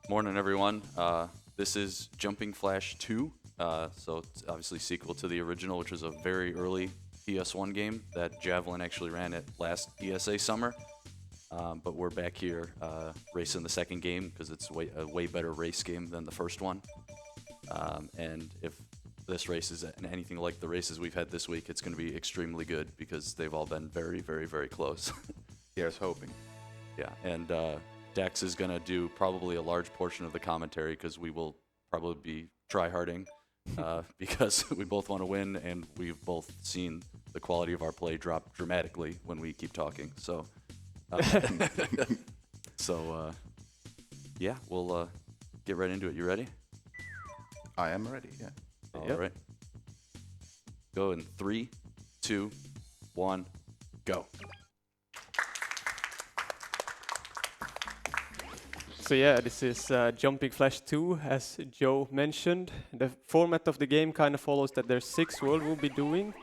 Morning, everyone. This is Jumping Flash 2, so it's obviously sequel to the original, which was a very early PS1 game that Javeliin actually ran at last ESA summer. But we're back here racing the second game because it's a way better race game than the first one. And if this race is anything like the races we've had this week, it's going to be extremely good because they've all been very, very, very close. Here's hoping. Yeah, and Dex is going to do probably a large portion of the commentary because we will probably be try-harding because we both want to win, and we've both seen the quality of our play drop dramatically when we keep talking. So, yeah, we'll get right into it. You ready? I am ready, yeah. All right. Go in 3, 2, 1, go. So yeah, this is Jumping Flash 2, as Joe mentioned. The format of the game kind of follows that there's 6 worlds we'll be doing.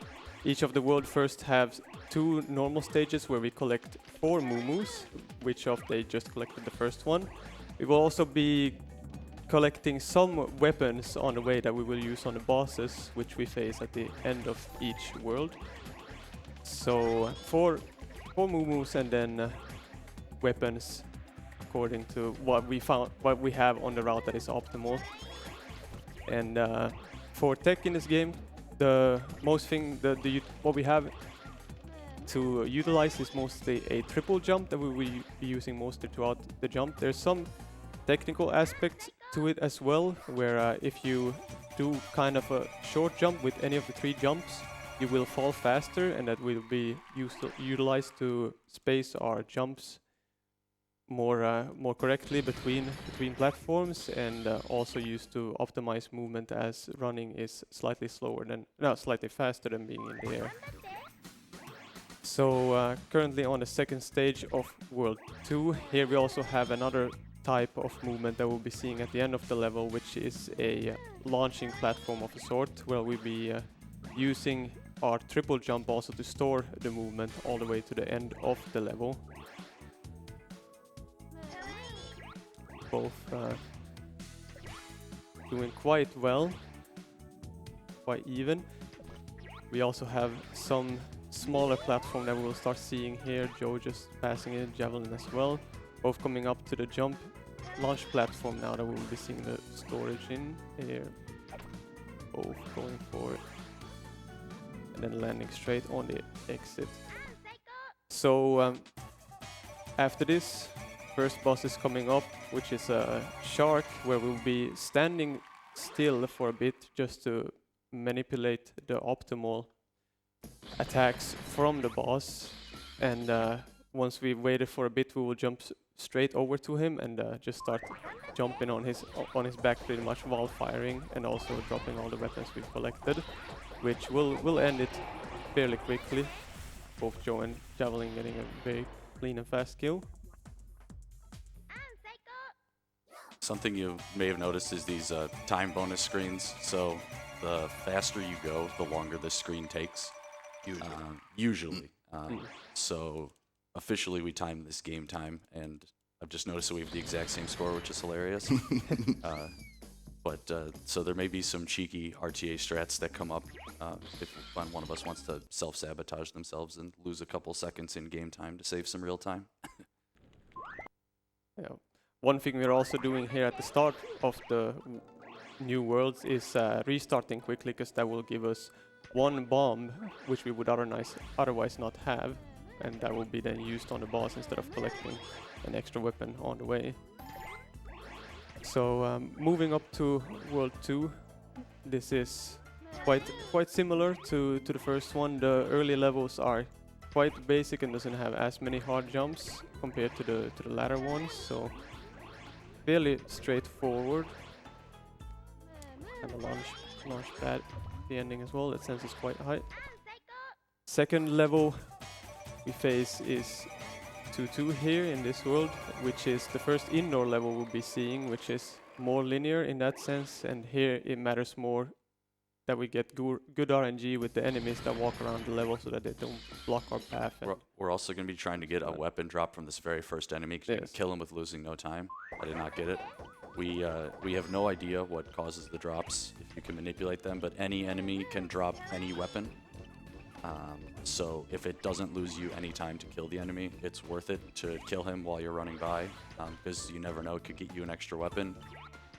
Each of the world first has 2 normal stages where we collect 4 Moo-Moos, which of they just collected the first one. We will also be collecting some weapons on the way that we will use on the bosses, which we face at the end of each world. So 4 Moo-Moos and then weapons according to what we have on the route that is optimal. And for tech in this game, what we have to utilize is mostly a triple jump that we will be using mostly throughout the jump. There's some technical aspects to it as well, where if you do kind of a short jump with any of the 3 jumps, you will fall faster, and that will be utilized to space our jumps more correctly between platforms, and also used to optimize movement, as running is slightly faster than being in the air. So currently on the second stage of World 2, here we also have another type of movement that we'll be seeing at the end of the level, which is a launching platform of a sort, where we'll be using our triple jump also to store the movement all the way to the end of the level. Both doing quite well, quite even. We also have some smaller platform that we will start seeing here. Joe just passing it, Javeliin as well. Both coming up to the jump launch platform now that we will be seeing the storage in here. Both going for it and then landing straight on the exit. So after this, first boss is coming up, which is a shark, where we'll be standing still for a bit just to manipulate the optimal attacks from the boss. And once we've waited for a bit, we will jump straight over to him and just start jumping on his back, pretty much while firing, and also dropping all the weapons we've collected, which will end it fairly quickly. Both Joe and Javeliin getting a very clean and fast kill. Something you may have noticed is these time bonus screens. So the faster you go, the longer the screen takes. Usually. So officially we time this game time, and I've just noticed that we have the exact same score, which is hilarious. So there may be some cheeky RTA strats that come up if one of us wants to self-sabotage themselves and lose a couple seconds in game time to save some real time. Yeah. One thing we're also doing here at the start of the new worlds is restarting quickly, because that will give us 1 bomb, which we would otherwise not have, and that will be then used on the boss instead of collecting an extra weapon on the way. So moving up to World 2, this is quite similar to the first one. The early levels are quite basic and doesn't have as many hard jumps compared to the latter ones, so fairly straightforward. And a launch pad at the ending as well. That sense is quite high. Second level we face is 2-2 here in this world, which is the first indoor level we'll be seeing, which is more linear in that sense. And here it matters more that we get good RNG with the enemies that walk around the level so that they don't block our path. We're also going to be trying to get a weapon drop from this very first enemy, because you can kill him with losing no time. I did not get it. we have no idea what causes the drops if you can manipulate them, but any enemy can drop any weapon. So if it doesn't lose you any time to kill the enemy, it's worth it to kill him while you're running by, because you never know, it could get you an extra weapon,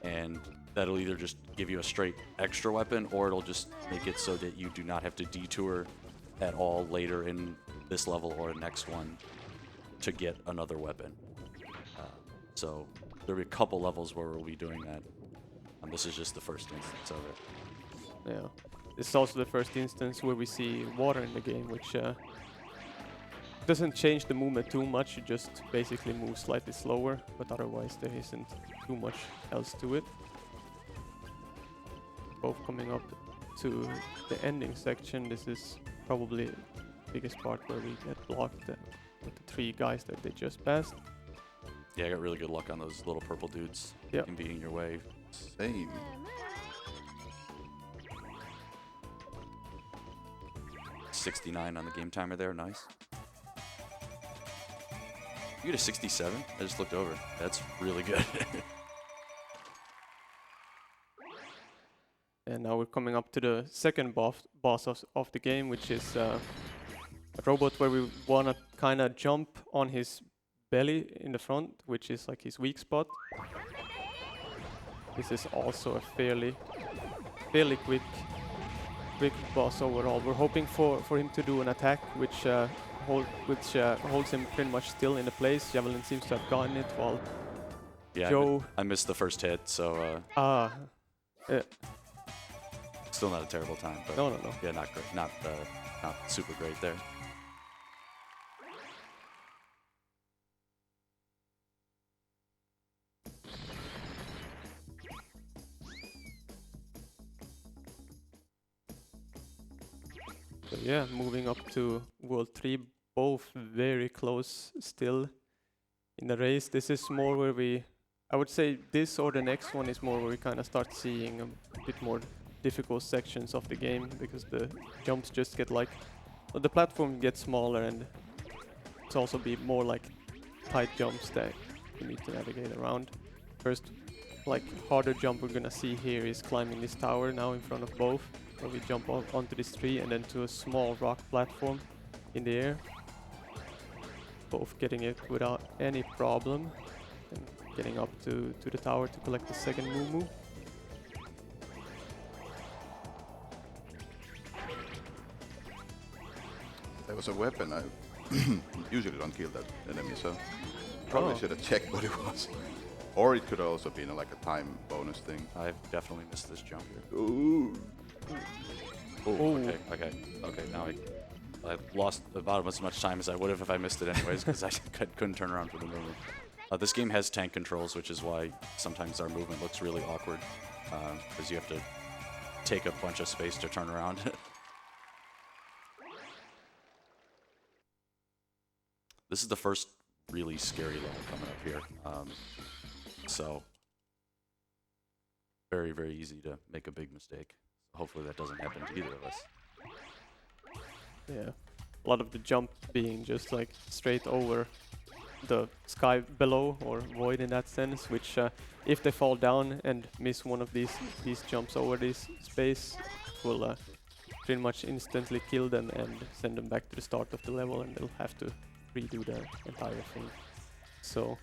and that'll either just give you a straight extra weapon, or it'll just make it so that you do not have to detour at all later in this level or the next one to get another weapon. So there'll be a couple levels where we'll be doing that. This is just the first instance of it. Yeah. This is also the first instance where we see water in the game, which doesn't change the movement too much. You just basically move slightly slower, but otherwise there isn't too much else to it. Both coming up to the ending section. This is probably the biggest part where we get blocked with the 3 guys that they just passed. Yeah, I got really good luck on those little purple dudes. Yep. And beating your way. Same. 69 on the game timer there, nice. You get a 67? I just looked over. That's really good. And now we're coming up to the second boss of the game, which is a robot where we want to kind of jump on his belly in the front, which is like his weak spot. This is also a fairly quick boss overall. We're hoping for him to do an attack which holds him pretty much still in the place. Javeliin seems to have gotten it while Yeah, Joe... I missed the first hit, so still not a terrible time. But No. Yeah, not great, not super great there. So yeah, moving up to World 3, both very close still in the race. This is more where I would say this or the next one is more where we kind of start seeing a bit more difficult sections of the game, because the jumps just get like, the platform gets smaller, and it's also be more like tight jumps that you need to navigate around. First, like harder jump we're gonna see here is climbing this tower now in front of both, where we jump onto this tree and then to a small rock platform in the air. Both getting it without any problem, and getting up to the tower to collect the second Moo. There was a weapon. I usually don't kill that enemy, so probably should have checked what it was. Or it could also be like a time bonus thing. I've definitely missed this jump here. Ooh. Ooh. Okay. Now I lost about as much time as I would have if I missed it anyways, because I couldn't turn around for the movement. This game has tank controls, which is why sometimes our movement looks really awkward, because you have to take a bunch of space to turn around. This is the first really scary level coming up here. So very, very easy to make a big mistake. Hopefully that doesn't happen to either of us. Yeah, a lot of the jump being just like straight over the sky below, or void in that sense, which if they fall down and miss one of these jumps over this space, it will pretty much instantly kill them and send them back to the start of the level, and they'll have to redo the entire thing. So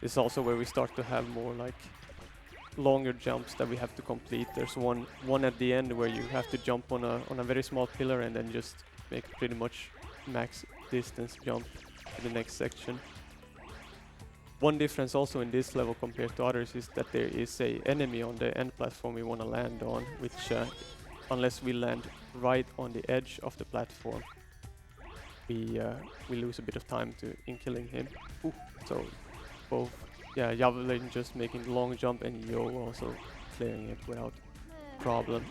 this is also where we start to have more like longer jumps that we have to complete. There's one at the end where you have to jump on a very small pillar and then just make pretty much max distance jump to the next section. One difference also in this level compared to others is that there is a enemy on the end platform we want to land on, which unless we land right on the edge of the platform, we lose a bit of time in killing him. Ooh. So both, yeah, Javeliin just making the long jump and Yo also clearing it without problem.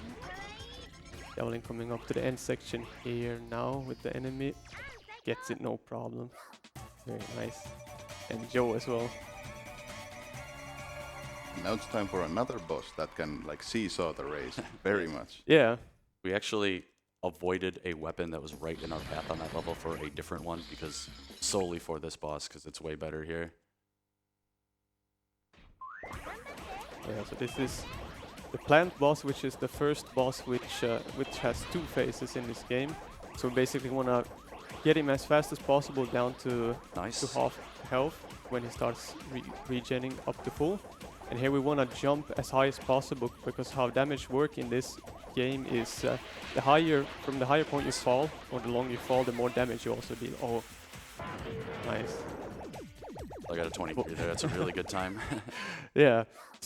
Javeliin coming up to the end section here now with the enemy, gets it no problem. Very nice. And Joe as well. Now it's time for another boss that can like seesaw the race very much. Yeah. We actually avoided a weapon that was right in our path on that level for a different one, because solely for this boss, because it's way better here. Yeah, so this is the plant boss, which is the first boss which has 2 phases in this game. So we basically want to get him as fast as possible down to Nice. half health when he starts regenning up to full. And here we want to jump as high as possible, because how damage work in this game is from the higher point you fall, or the longer you fall, the more damage you also deal. Oh, nice. I got a 23 there. That's a really good time. Yeah,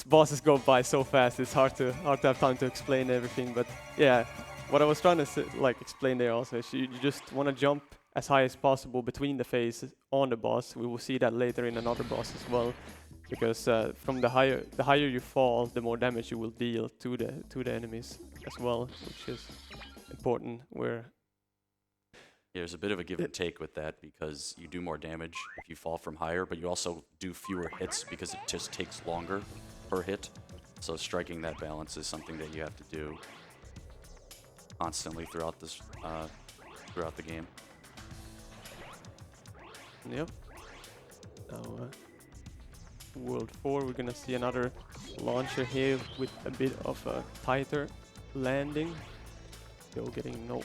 bosses go by so fast. It's hard to have time to explain everything. But yeah, what I was trying to explain there also is you just want to jump as high as possible between the phases on the boss. We will see that later in another boss as well, because from the higher you fall, the more damage you will deal to the enemies as well, which is important. There's a bit of a give and take with that, because you do more damage if you fall from higher, but you also do fewer hits because it just takes longer per hit. So striking that balance is something that you have to do constantly throughout the game. Yep. Now, World 4, we're gonna see another launcher here with a bit of a tighter landing. Still getting no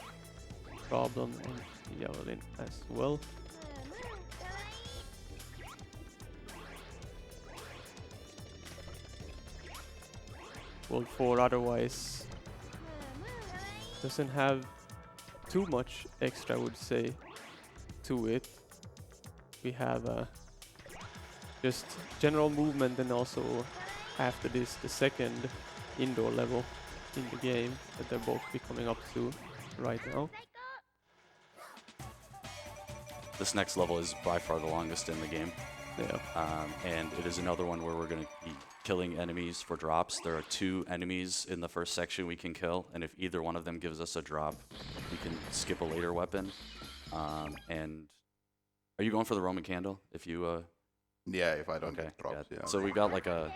problem on Javeliin as well. World 4 otherwise doesn't have too much extra, I would say, to it. We have just general movement, and also after this the second indoor level in the game that they're both be coming up to right now. This next level is by far the longest in the game. Yeah. And it is another one where we're going to be killing enemies for drops. There are 2 enemies in the first section we can kill, and if either one of them gives us a drop, we can skip a later weapon. And are you going for the Roman candle? If you Yeah, if I don't okay, get drops, yeah. So we got like a...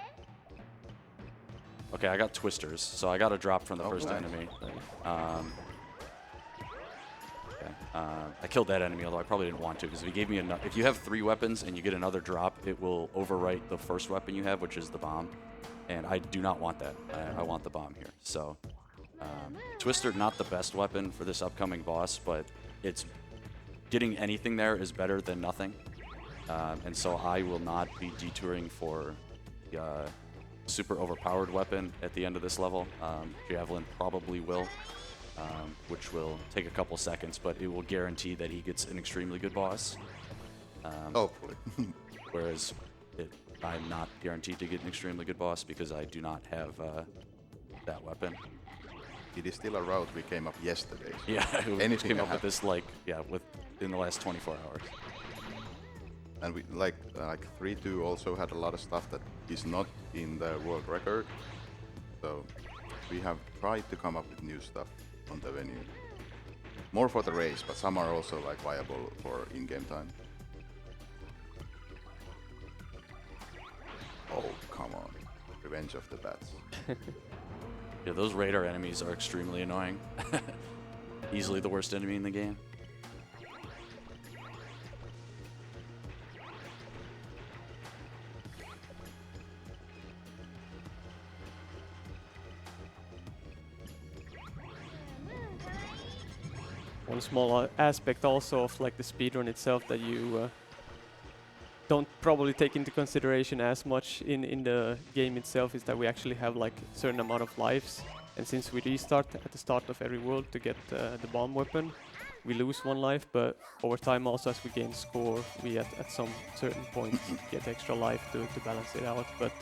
Okay, I got twisters, so I got a drop from the first nice. enemy. I killed that enemy, although I probably didn't want to, because if he gave me enough... If you have 3 weapons and you get another drop, it will overwrite the first weapon you have, which is the bomb. And I do not want that. I want the bomb here. So, Twister, not the best weapon for this upcoming boss, but it's... Getting anything there is better than nothing. And so I will not be detouring for the super overpowered weapon at the end of this level. Javeliin probably will, which will take a couple seconds, but it will guarantee that he gets an extremely good boss. Hopefully. Whereas I'm not guaranteed to get an extremely good boss because I do not have that weapon. It is still a route we came up yesterday. Yeah, we Anything came can up with this in the last 24 hours. And we like 3-2 also had a lot of stuff that is not in the world record. So we have tried to come up with new stuff on the venue. More for the race, but some are also like viable for in-game time. Oh, come on. Revenge of the Bats. Yeah, those radar enemies are extremely annoying. Easily the worst enemy in the game. One small aspect also of like the speedrun itself that you don't probably take into consideration as much in the game itself is that we actually have like a certain amount of lives, and since we restart at the start of every world to get the bomb weapon, we lose 1 life, but over time also as we gain score, we at some certain point get extra life to balance it out. But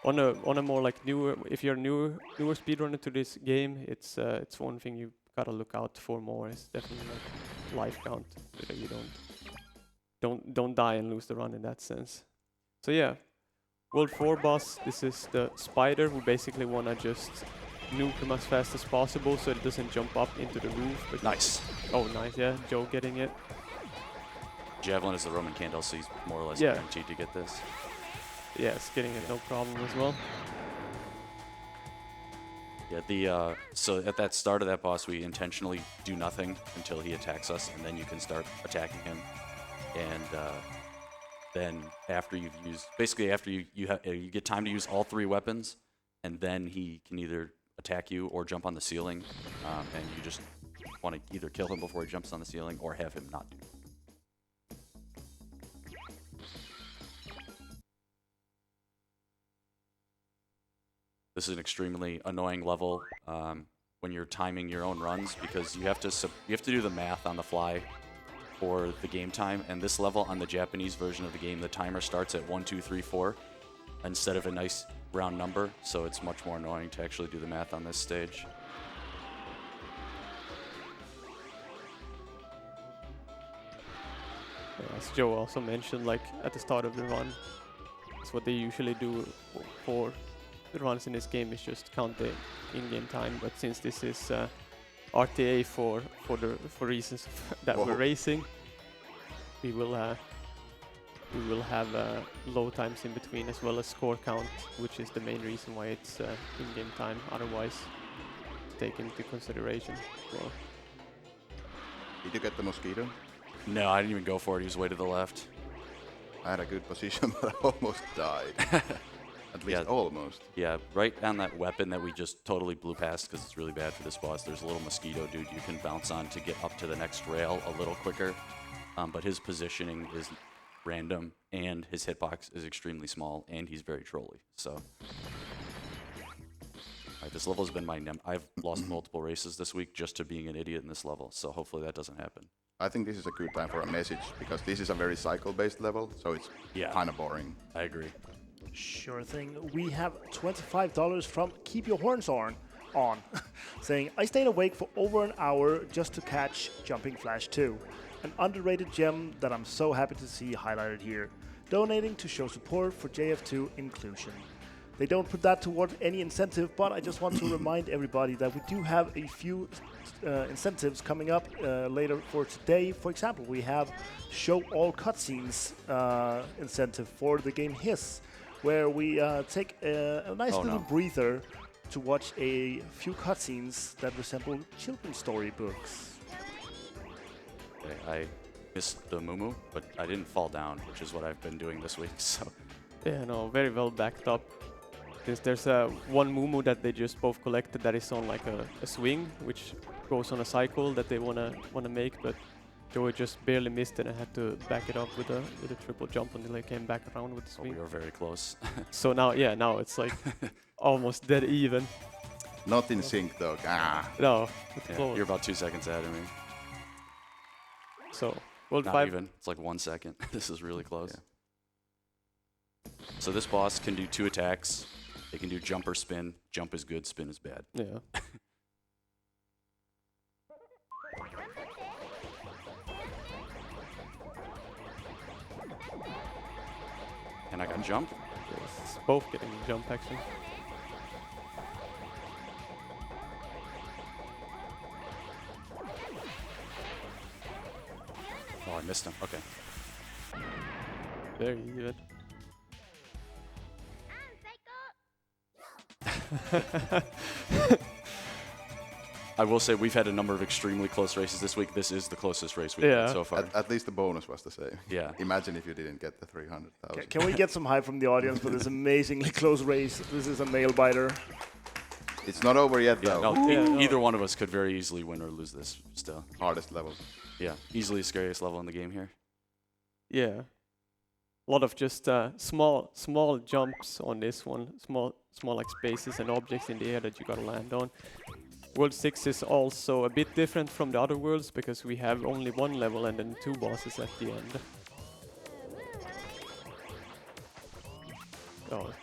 on a more like newer, if you're newer speedrunner to this game, it's one thing you gotta look out for more. Is definitely like life count, so that you don't die and lose the run in that sense. So yeah, World 4 boss, this is the spider. We basically want to just nuke him as fast as possible so it doesn't jump up into the roof. Nice. Oh, nice, yeah, Joe getting it. Javelin is the Roman candle, so he's more or less Yeah. guaranteed to get this. Yes, getting it no problem as well. Yeah, so at that start of that boss, we intentionally do nothing until he attacks us, and then you can start attacking him. And then after you've used, basically after you get time to use all 3 weapons, and then he can either attack you or jump on the ceiling, and you just want to either kill him before he jumps on the ceiling or have him not do it. This is an extremely annoying level when you're timing your own runs, because you have to do the math on the fly for the game time. And this level on the Japanese version of the game, the timer starts at 1, 2, 3, 4 instead of a nice round number. So it's much more annoying to actually do the math on this stage. As Joe also mentioned, like at the start of the run, that's what they usually do for the runs in this game, is just count the in-game time. But since this is RTA for reasons that we're racing, we will have low times in between, as well as score count, which is the main reason why it's in-game time. Otherwise, take into consideration. Well, Did you get the mosquito? No, I didn't even go for it. He was way to the left. I had a good position, but I almost died. At least almost. Yeah, right on that weapon that we just totally blew past because it's really bad for this boss. There's a little mosquito dude you can bounce on to get up to the next rail a little quicker. But his positioning is random, and his hitbox is extremely small, and he's very trolly. So, this level has been my I've lost multiple races this week just to being an idiot in this level. So hopefully that doesn't happen. I think this is a good time for a message, because this is a very cycle-based level, so it's kind of boring. I agree. Sure thing. We have $25 from Keep Your Horns On, saying, I stayed awake for over an hour just to catch Jumping Flash 2. An underrated gem that I'm so happy to see highlighted here. Donating to show support for JF2 inclusion. They don't put that toward any incentive, but I just want to remind everybody that we do have a few incentives coming up later for today. For example, we have Show All Cutscenes incentive for the game Hiss, where we take a nice little breather to watch a few cutscenes that resemble children's storybooks. Okay, I missed the Moo, but I didn't fall down, which is what I've been doing this week. So yeah, no, very well backed up. There's one Moo that they just both collected that is on like a swing, which goes on a cycle that they wanna make, but Joey just barely missed it and had to back it up with a triple jump until they came back around with the swing. we were very close. So now it's like almost dead even. Not in sync though. No, it's close. You're about 2 seconds ahead of me. So World Not 5. even. It's like 1 second. This is really close. Yeah. So this boss can do 2 attacks. They can do jump or spin. Jump is good, spin is bad. Yeah. And I got jump. It's both getting jump action. Oh, I missed him. Okay. Very even. I will say we've had a number of extremely close races this week. This is the closest race we've had so far. At least the bonus was the same. Yeah. Imagine if you didn't get the 300,000. Can we get some hype from the audience for this amazingly close race? This is a nail biter. It's not over yet though. No, either one of us could very easily win or lose this still. Hardest level. Yeah, easily the scariest level in the game here. Yeah. A lot of just small jumps on this one. Small like spaces and objects in the air that you gotta land on. World 6 is also a bit different from the other worlds because we have only 1 level and then 2 bosses at the end. Oh.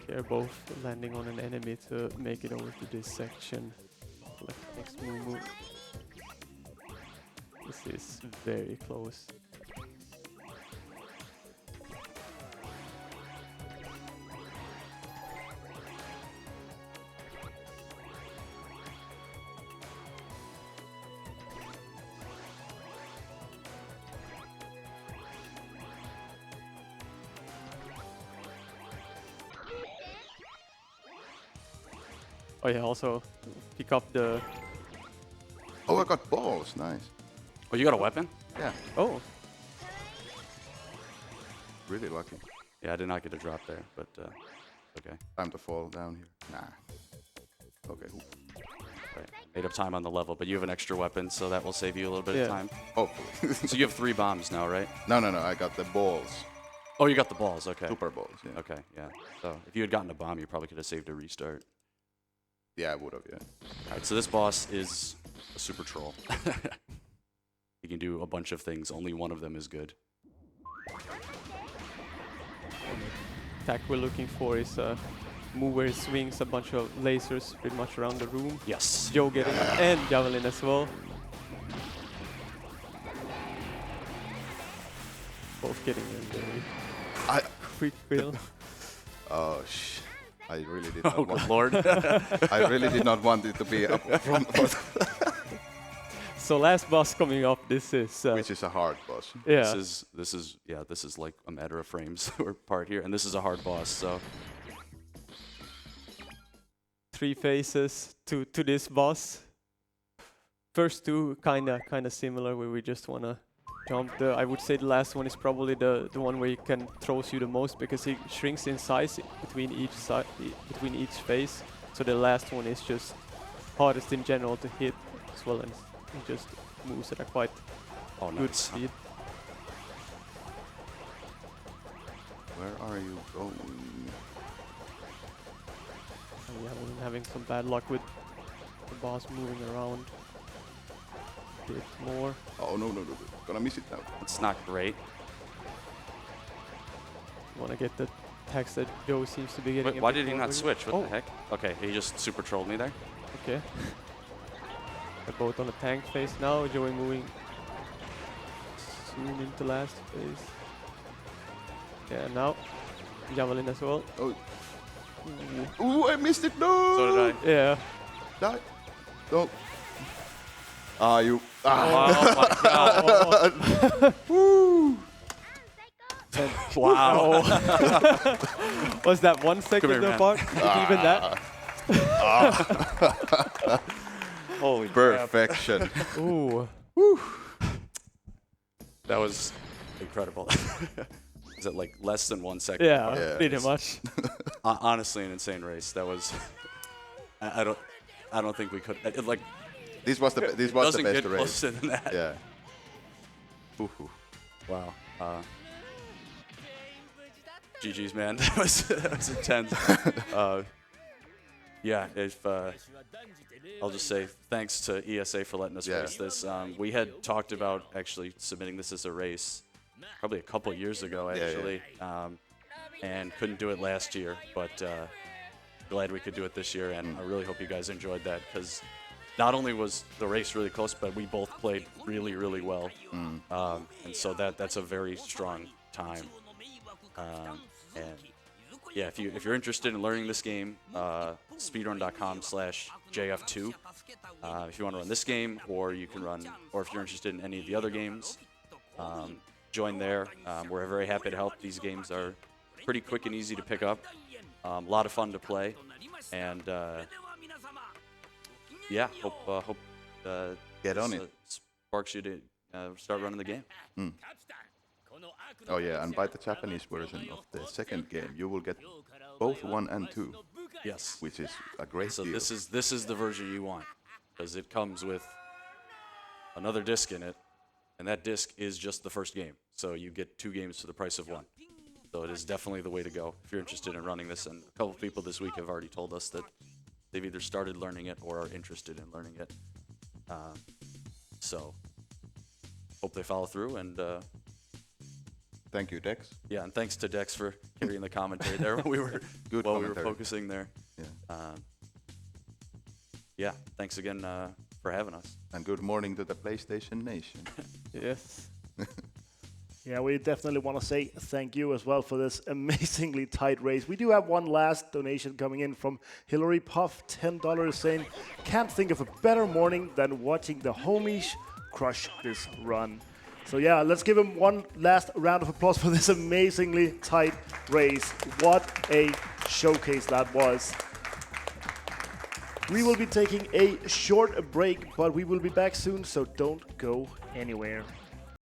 They're both landing on an enemy to make it over to this section. Like next move. This is very close. Oh yeah, also pick up the Oh, I got balls. Nice. Oh, you got a weapon? Yeah, Oh, really lucky. Yeah, I did not get a drop there, but okay. Time to fall down here. Nah. Okay. Right. Made up time on the level, but you have an extra weapon, so that will save you a little bit of Yeah. time. Hopefully. So you have 3 bombs now, right? No. I got the balls. Oh, you got the balls. Okay. Super balls. Yeah. Okay, yeah. So if you had gotten a bomb, you probably could have saved a restart. Yeah, I would have. Yeah. All right, so this boss is a super troll. He can do a bunch of things. Only one of them is good. attack we're looking for is a move where he swings a bunch of lasers pretty much around the room. Yes. Joe getting it, and Javeliin as well. Both getting a very I. quick kill. Oh I really did not Oh, want. good lord. I really did not want it to be up front, So last boss coming up, this is which is a hard boss. yeah. This is like a matter of frames or part here, and this is a hard boss. So 3 phases to this boss. First 2 kinda similar, where we just wanna jump. I would say the last one is probably the one where he can throws you the most, because he shrinks in size between each phase. So the last one is just hardest in general to hit as well, and he just moves at a quite good nice. speed. Where are you going? And yeah, we're having some bad luck with the boss moving around a bit more. Oh no! Gonna miss it now. It's not great. Want to get the text that Joe seems to be getting. Wait, a why bit did he more not with. switch? What Oh, the heck? Okay, he just super trolled me there. okay. They're both on the tank phase now. Joey moving soon into last phase. Yeah, now Javeliin as well. Oh. Ooh, I missed it. No. So did I. Yeah. Die. Don't. Ah, you. Ah. Oh my god. Woo. Wow. Was that 1 second here, man. apart? Even that? Holy crap. Perfection. Ooh. That was incredible. Is it like less than 1 second? Yeah, Yeah, pretty it's- much. Honestly, an insane race. That was. I don't think we could. Like, This was the it best doesn't get race. closer than that. Yeah. Ooh. Wow. GG's, man. That was intense. Yeah, if I'll just say thanks to ESA for letting us Yeah. race this. We had talked about actually submitting this as a race probably a couple years ago, Yeah, yeah. actually, and couldn't do it last year, but glad we could do it this year, and I really hope you guys enjoyed that, because not only was the race really close, but we both played really, really well, and so that's a very strong time. And yeah, if you're interested in learning this game, speedrun.com/JF2. If you want to run this game, or you can run, or if you're interested in any of the other games, join there. We're very happy to help. These games are pretty quick and easy to pick up. A lot of fun to play, and yeah, hope Get on this, it. sparks you to start running the game. Oh yeah, and by the Japanese version of the second game, you will get both 1 and 2, Yes. which is a great So deal. this is the version you want, because it comes with another disc in it, and that disc is just the first game. So you get 2 games for the price of 1. So it is definitely the way to go if you're interested in running this. And a couple of people this week have already told us that they've either started learning it or are interested in learning it. So hope they follow through, and Thank you, Dex. yeah, and thanks to Dex for carrying the commentary there while we were Good while we were commentary. focusing there. Yeah. Yeah, thanks again for having us. And good morning to the PlayStation Nation. Yes. Yeah, we definitely want to say thank you as well for this amazingly tight race. We do have one last donation coming in from Hillary Puff, $10, saying, "Can't think of a better morning than watching the homies crush this run." So yeah, let's give him one last round of applause for this amazingly tight race. What a showcase that was. We will be taking a short break, but we will be back soon, so don't go anywhere.